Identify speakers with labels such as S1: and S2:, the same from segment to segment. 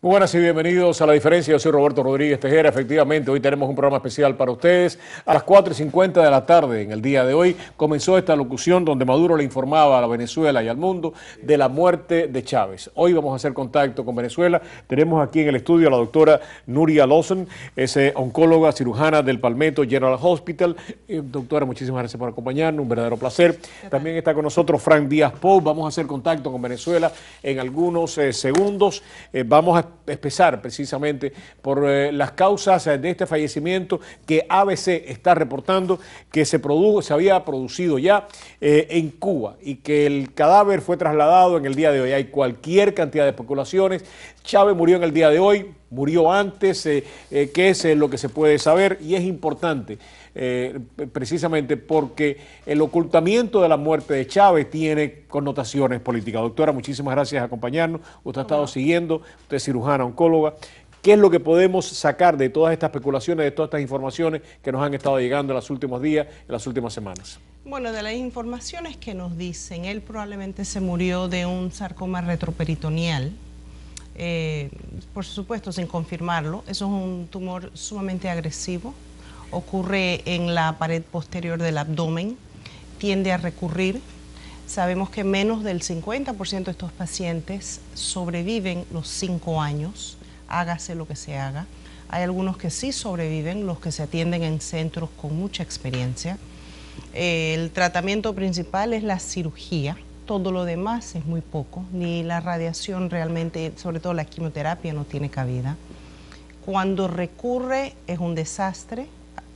S1: Muy buenas y bienvenidos a La Diferencia. Yo soy Roberto Rodríguez Tejera. Efectivamente, hoy tenemos un programa especial para ustedes. A las 4:50 de la tarde, en el día de hoy, comenzó esta locución donde Maduro le informaba a la Venezuela y al mundo de la muerte de Chávez. Hoy vamos a hacer contacto con Venezuela. Tenemos aquí en el estudio a la doctora Nuria Lawson, es oncóloga cirujana del Palmetto General Hospital. Doctora, muchísimas gracias por acompañarnos, un verdadero placer. También está con nosotros Frank Díaz Pou. Vamos a hacer contacto con Venezuela en algunos segundos. Vamos a empezar precisamente por las causas de este fallecimiento que ABC está reportando que se había producido ya en Cuba y que el cadáver fue trasladado en el día de hoy. Hay cualquier cantidad de especulaciones. Chávez murió en el día de hoy, murió antes, que es lo que se puede saber, y es importante precisamente porque el ocultamiento de la muerte de Chávez tiene connotaciones políticas. Doctora, muchísimas gracias por acompañarnos. Usted ha estado siguiendo, usted es cirujana, oncóloga. ¿Qué es lo que podemos sacar de todas estas especulaciones, de todas estas informaciones que nos han estado llegando en los últimos días, en las últimas semanas?
S2: Bueno, de las informaciones que nos dicen, él probablemente se murió de un sarcoma retroperitoneal. Por supuesto, sin confirmarlo, eso es un tumor sumamente agresivo, ocurre en la pared posterior del abdomen, tiende a recurrir. Sabemos que menos del 50% de estos pacientes sobreviven los 5 años, hágase lo que se haga. Hay algunos que sí sobreviven, los que se atienden en centros con mucha experiencia. El tratamiento principal es la cirugía. Todo lo demás es muy poco, ni la radiación realmente, sobre todo la quimioterapia, no tiene cabida. Cuando recurre es un desastre,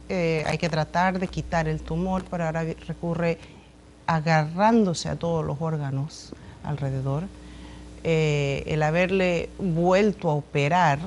S2: hay que tratar de quitar el tumor, pero ahora recurre agarrándose a todos los órganos alrededor. El haberle vuelto a operar.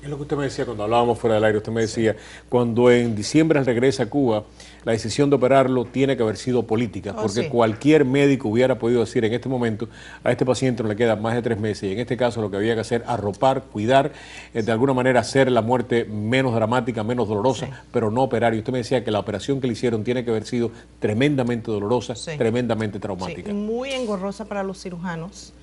S1: Es lo que usted me decía cuando hablábamos fuera del aire. Usted me decía, cuando en diciembre él regresa a Cuba, la decisión de operarlo tiene que haber sido política, porque cualquier médico hubiera podido decir en este momento, a este paciente no le quedan más de 3 meses, y en este caso lo que había que hacer, arropar, cuidar, de alguna manera hacer la muerte menos dramática, menos dolorosa, pero no operar. Y usted me decía que la operación que le hicieron tiene que haber sido tremendamente dolorosa, tremendamente traumática.
S2: Sí, muy engorrosa para los cirujanos.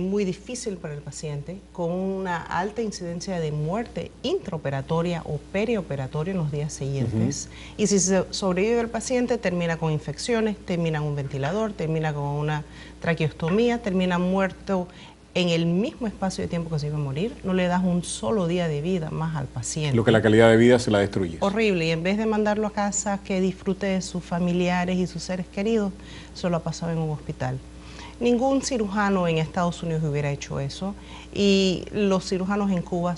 S2: Muy difícil para el paciente, con una alta incidencia de muerte intraoperatoria o perioperatoria en los días siguientes. Y si se sobrevive el paciente, termina con infecciones, termina en un ventilador, termina con una traqueostomía, termina muerto en el mismo espacio de tiempo que se iba a morir. No le das un solo día de vida más al paciente.
S1: Lo que la calidad de vida se la destruye.
S2: Horrible, y en vez de mandarlo a casa que disfrute de sus familiares y sus seres queridos, se lo ha pasado en un hospital. Ningún cirujano en Estados Unidos hubiera hecho eso, y los cirujanos en Cuba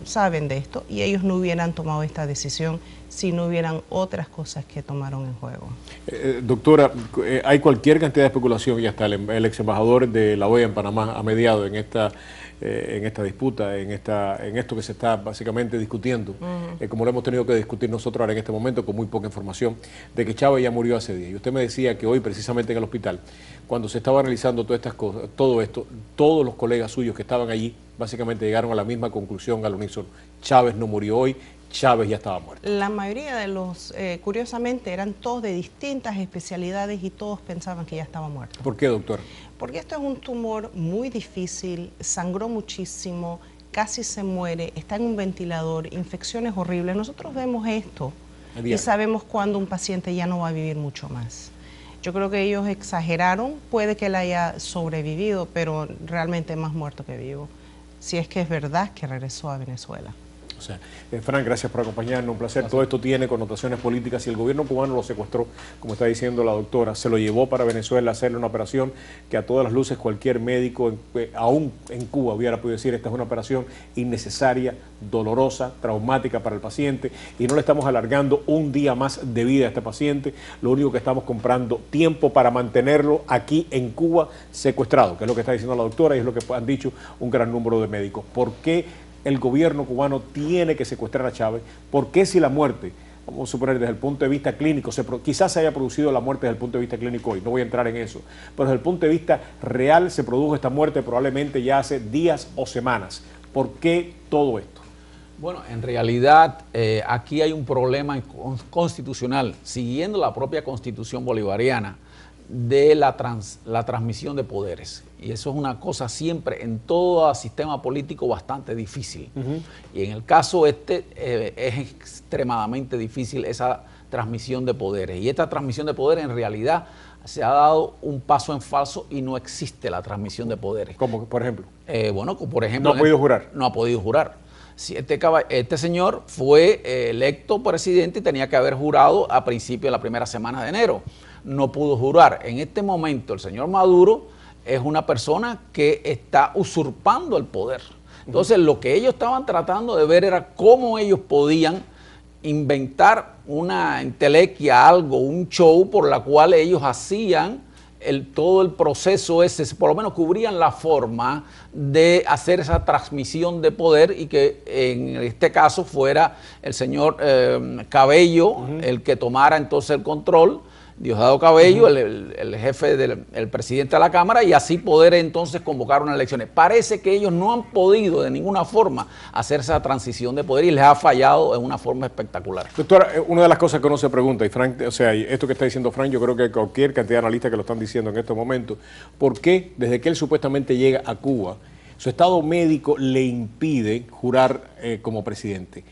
S2: saben de esto, y ellos no hubieran tomado esta decisión si no hubieran otras cosas que tomaron en juego.
S1: Doctora, hay cualquier cantidad de especulación, y hasta el ex embajador de la OEA en Panamá ha mediado en esta disputa, en esto que se está básicamente discutiendo, como lo hemos tenido que discutir nosotros ahora en este momento con muy poca información, de que Chávez ya murió hace días. Y usted me decía que hoy precisamente en el hospital, cuando se estaba analizando todas estas cosas, todo esto, todos los colegas suyos que estaban allí básicamente llegaron a la misma conclusión al unísono: Chávez no murió hoy, Chávez ya estaba muerto.
S2: La mayoría de los, curiosamente, eran todos de distintas especialidades y todos pensaban que ya estaba muerto.
S1: ¿Por qué, doctor?
S2: Porque esto es un tumor muy difícil, sangró muchísimo, casi se muere, está en un ventilador, infecciones horribles. Nosotros vemos esto y sabemos cuándo un paciente ya no va a vivir mucho más. Yo creo que ellos exageraron, puede que él haya sobrevivido, pero realmente más muerto que vivo, si es que es verdad que regresó a Venezuela.
S1: O sea, Frank, gracias por acompañarnos, un placer. Todo esto tiene connotaciones políticas y el gobierno cubano lo secuestró, como está diciendo la doctora, se lo llevó para Venezuela a hacerle una operación que a todas las luces cualquier médico, aún en Cuba, hubiera podido decir: esta es una operación innecesaria, dolorosa, traumática para el paciente, y no le estamos alargando un día más de vida a este paciente. Lo único que estamos comprando tiempo para mantenerlo aquí en Cuba secuestrado, que es lo que está diciendo la doctora y es lo que han dicho un gran número de médicos. ¿Por qué el gobierno cubano tiene que secuestrar a Chávez? ¿Por qué, si la muerte, vamos a suponer desde el punto de vista clínico, quizás se haya producido la muerte desde el punto de vista clínico hoy, no voy a entrar en eso, pero desde el punto de vista real se produjo esta muerte probablemente ya hace días o semanas? ¿Por qué todo esto?
S3: Bueno, en realidad aquí hay un problema constitucional. Siguiendo la propia Constitución bolivariana, de la transmisión de poderes. Y eso es una cosa siempre en todo sistema político bastante difícil. Y en el caso es extremadamente difícil esa transmisión de poderes. Y esta transmisión de poderes en realidad se ha dado un paso en falso y no existe la transmisión de poderes.
S1: ¿Cómo, por ejemplo?
S3: Bueno, por ejemplo...
S1: ¿No ha podido jurar?
S3: No ha podido jurar. Si este señor fue electo presidente y tenía que haber jurado a principios de la primera semana de enero. No pudo jurar. En este momento el señor Maduro es una persona que está usurpando el poder. Entonces lo que ellos estaban tratando de ver era cómo ellos podían inventar una entelequia, algo, un show por la cual ellos hacían todo el proceso ese, por lo menos cubrían la forma de hacer esa transmisión de poder y que en este caso fuera el señor Cabello el que tomara entonces el control, Diosdado Cabello, el jefe el presidente de la Cámara, y así poder entonces convocar unas elecciones. Parece que ellos no han podido de ninguna forma hacer esa transición de poder y les ha fallado en una forma espectacular.
S1: Doctora, una de las cosas que uno se pregunta, y Frank, o sea, esto que está diciendo Frank, yo creo que cualquier cantidad de analistas que lo están diciendo en estos momentos, ¿por qué desde que él supuestamente llega a Cuba, su estado médico le impide jurar como presidente?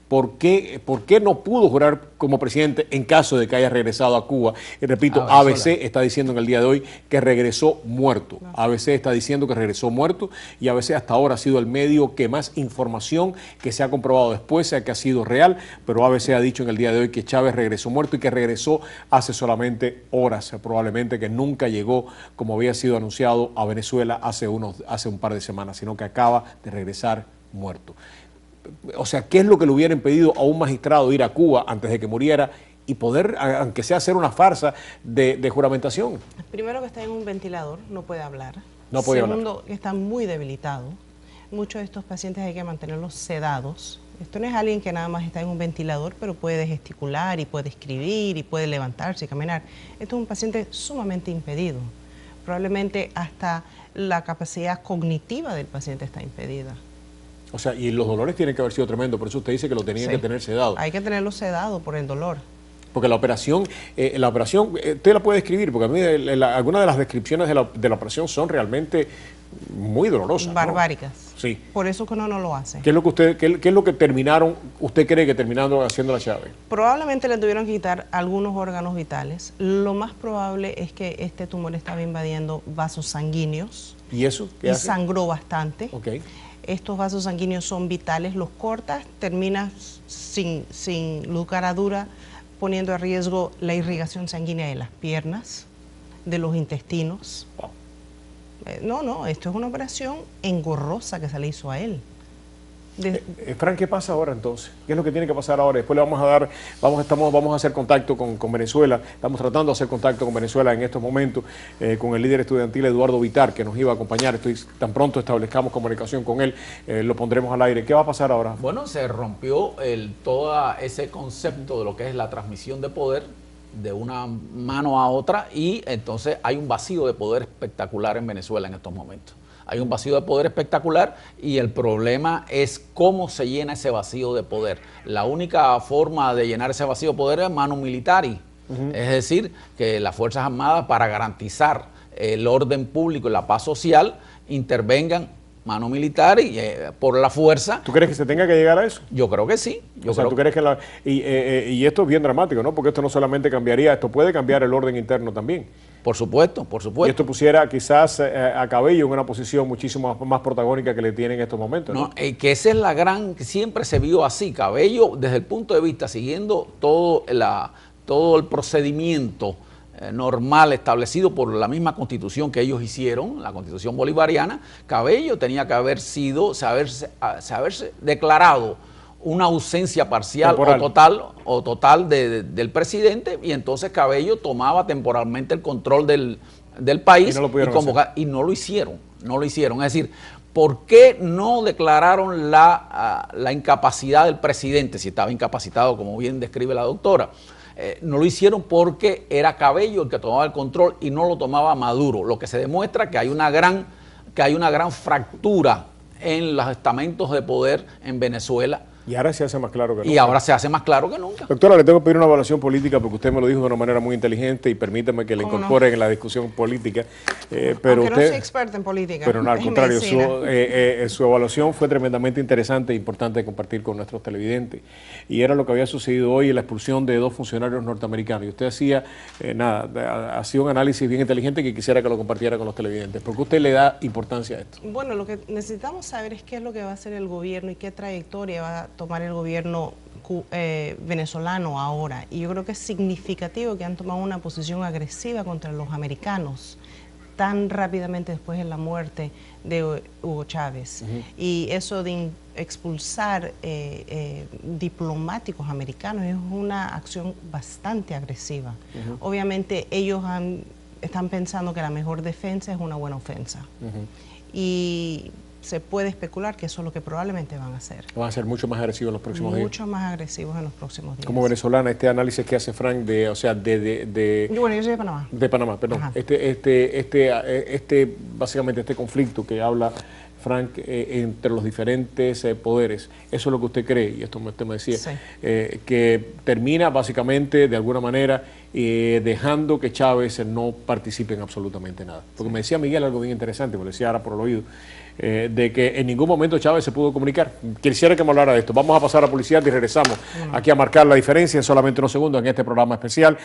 S1: ¿Por qué no pudo jurar como presidente en caso de que haya regresado a Cuba? Y repito, ABC está diciendo en el día de hoy que regresó muerto. ABC está diciendo que regresó muerto y ABC hasta ahora ha sido el medio que más información que se ha comprobado después sea que ha sido real, pero ABC ha dicho en el día de hoy que Chávez regresó muerto y que regresó hace solamente horas, probablemente que nunca llegó como había sido anunciado a Venezuela hace un par de semanas, sino que acaba de regresar muerto. O sea, ¿qué es lo que le hubiera impedido a un magistrado ir a Cuba antes de que muriera y poder, aunque sea hacer una farsa de juramentación?
S2: Primero que está en un ventilador, no puede hablar.
S1: No puede hablar.
S2: Segundo, que está muy debilitado. Muchos de estos pacientes hay que mantenerlos sedados. Esto no es alguien que nada más está en un ventilador, pero puede gesticular y puede escribir y puede levantarse y caminar. Esto es un paciente sumamente impedido. Probablemente hasta la capacidad cognitiva del paciente está impedida.
S1: O sea, y los dolores tienen que haber sido tremendos, por eso usted dice que lo tenían que tener sedado.
S2: Hay que tenerlo sedado por el dolor.
S1: Porque la operación, usted la puede describir, porque a mí algunas de las descripciones de la operación son realmente muy dolorosas.
S2: Barbáricas.
S1: ¿No? Sí.
S2: Por eso que uno no lo hace.
S1: ¿Qué es lo que usted cree que terminaron haciendo la Chávez?
S2: Probablemente le tuvieron que quitar algunos órganos vitales. Lo más probable es que este tumor estaba invadiendo vasos sanguíneos.
S1: ¿Y eso?
S2: ¿Qué hace? Sangró bastante.
S1: Okay.
S2: Estos vasos sanguíneos son vitales, los cortas, terminas sin lugar a duda poniendo a riesgo la irrigación sanguínea de las piernas, de los intestinos.
S1: Wow.
S2: No, esto es una operación engorrosa que se le hizo a él.
S1: Frank, ¿qué pasa ahora entonces? ¿Qué es lo que tiene que pasar ahora? Después le vamos a hacer contacto con Venezuela. Estamos tratando de hacer contacto con Venezuela en estos momentos, con el líder estudiantil Eduardo Vitar, que nos iba a acompañar. Tan pronto establezcamos comunicación con él, lo pondremos al aire. ¿Qué va a pasar ahora?
S3: Bueno, se rompió todo ese concepto de lo que es la transmisión de poder de una mano a otra y entonces hay un vacío de poder espectacular en Venezuela en estos momentos. Hay un vacío de poder espectacular y el problema es cómo se llena ese vacío de poder. La única forma de llenar ese vacío de poder es manu militari, es decir, que las Fuerzas Armadas para garantizar el orden público y la paz social intervengan mano militar y por la fuerza.
S1: ¿Tú crees que se tenga que llegar a eso?
S3: Yo creo que sí.
S1: ¿Tú crees que y esto es bien dramático, ¿no? Porque esto no solamente cambiaría, esto puede cambiar el orden interno también.
S3: Por supuesto, por supuesto.
S1: Y esto pusiera quizás a Cabello en una posición muchísimo más protagónica que le tiene en estos momentos, ¿no?
S3: Que esa es la gran, que siempre se vio así. Cabello, desde el punto de vista, siguiendo todo el procedimiento normal establecido por la misma constitución que ellos hicieron, la constitución bolivariana, Cabello tenía que haberse declarado una ausencia parcial o total del presidente y entonces Cabello tomaba temporalmente el control del país y no lo hicieron. Es decir, ¿por qué no declararon la incapacidad del presidente si estaba incapacitado, como bien describe la doctora? No lo hicieron porque era Cabello el que tomaba el control y no lo tomaba Maduro, lo que se demuestra que hay una gran fractura en los estamentos de poder en Venezuela,
S1: Y ahora se hace más claro que nunca.
S3: Y ahora se hace más claro que nunca.
S1: Doctora, le tengo que pedir una evaluación política porque usted me lo dijo de una manera muy inteligente y permítame que le incorpore en la discusión política.
S2: Pero aunque no soy experta en política.
S1: Pero no, al contrario, su evaluación fue tremendamente interesante e importante de compartir con nuestros televidentes. Y era lo que había sucedido hoy en la expulsión de 2 funcionarios norteamericanos. Y usted hacía un análisis bien inteligente que quisiera que lo compartiera con los televidentes. ¿Por qué usted le da importancia a esto?
S2: Bueno, lo que necesitamos saber es qué es lo que va a hacer el gobierno y qué trayectoria va a tomar el gobierno venezolano ahora. Y yo creo que es significativo que han tomado una posición agresiva contra los americanos tan rápidamente después de la muerte de Hugo Chávez. Y eso de expulsar diplomáticos americanos es una acción bastante agresiva. Obviamente ellos están pensando que la mejor defensa es una buena ofensa. Y se puede especular que eso es lo que probablemente van a hacer.
S1: Van a ser mucho más agresivos en los próximos días.
S2: Mucho más agresivos en los próximos días.
S1: Como venezolana, este análisis que hace Frank
S2: Bueno, yo soy de Panamá.
S1: De Panamá, perdón. Básicamente este conflicto que habla Frank entre los diferentes poderes, eso es lo que usted cree, y esto usted me decía,
S2: sí.
S1: Que termina básicamente de alguna manera dejando que Chávez no participe en absolutamente nada. Porque me decía Miguel algo bien interesante, me lo decía ahora por el oído, de que en ningún momento Chávez se pudo comunicar. Quisiera que me hablara de esto. Vamos a pasar a publicidad y regresamos aquí a marcar la diferencia en solamente unos segundos en este programa especial.